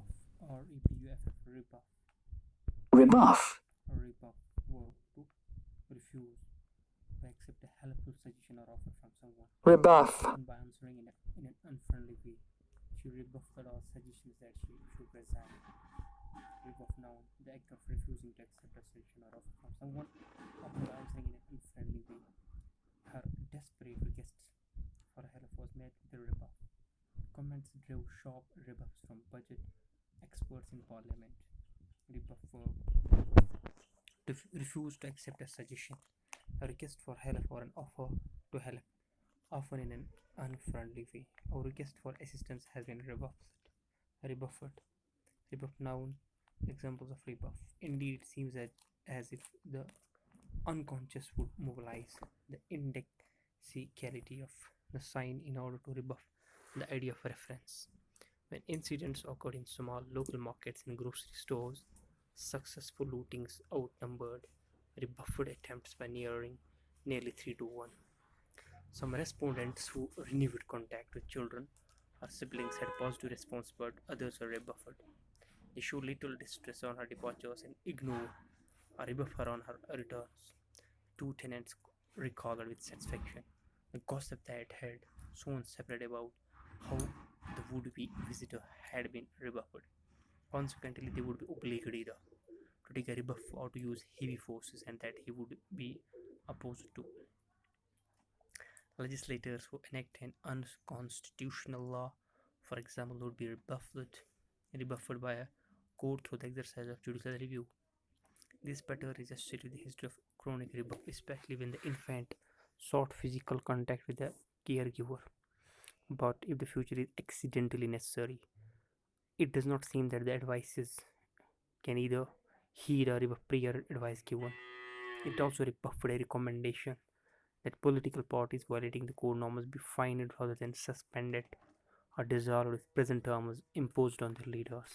rebuff or rebuff, rebuff. rebuff, Rebuff verb to refuse to accept a helpful suggestion or offer from someone, rebuff, often by answering in an unfriendly way. She rebuffed our suggestions that she should resign. Rebuff noun, the act of refusing to accept a suggestion or offer from someone, often by answering in an unfriendly way. Her desperate requests for help was met with a rebuff. Comments drew sharp rebuffs from budget experts in parliament. Rebuff verb, refuse to accept a suggestion, a request for help or an offer to help, often in an unfriendly way. Our request for assistance has been rebuffed. Rebuff noun, examples of rebuff. Indeed, it seems as if the unconscious would mobilize the indexicality of the sign in order to rebuff the idea of reference. When incidents occurred in small local markets and grocery stores, successful lootings outnumbered rebuffed attempts by nearly 3 to 1. Some respondents who renewed contact with children or siblings had positive response, but others were rebuffed. They showed little distress on her departures and ignored a rebuff her on her returns. Two tenants recalled with satisfaction the gossip they had soon separate about how the would-be visitor had been rebuffed. Consequently, they would be obliged either to take a rebuff or to use heavy forces, and that he would be opposed to. Legislators who enact an unconstitutional law, for example, would be rebuffed by a court through the exercise of judicial review. This pattern is associated with the history of chronic rebuff, especially when the infant sought physical contact with the caregiver. But if the future is accidentally necessary, it does not seem that the advices can either heed or rebuff prior advice given. It also rebuffed a recommendation that political parties violating the code norms be fined rather than suspended or dissolved if present terms imposed on their leaders.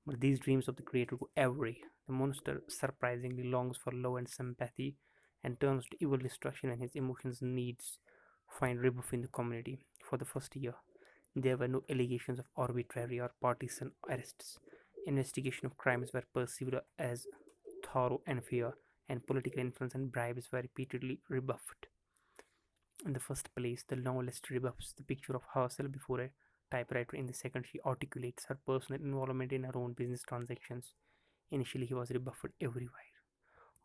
But these dreams of the creator go awry. The monster surprisingly longs for love and sympathy and turns to evil destruction when his emotions needs find rebuff in the community. For the first year, there were no allegations of arbitrary or partisan arrests. Investigation of crimes were perceived as thorough and fair, and political influence and bribes were repeatedly rebuffed. In the first place, the novelist rebuffs the picture of herself before a typewriter. In the second, she articulates her personal involvement in her own business transactions. Initially, he was rebuffed everywhere.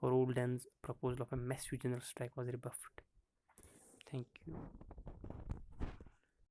Roldan's proposal of a massive general strike was rebuffed. Thank you.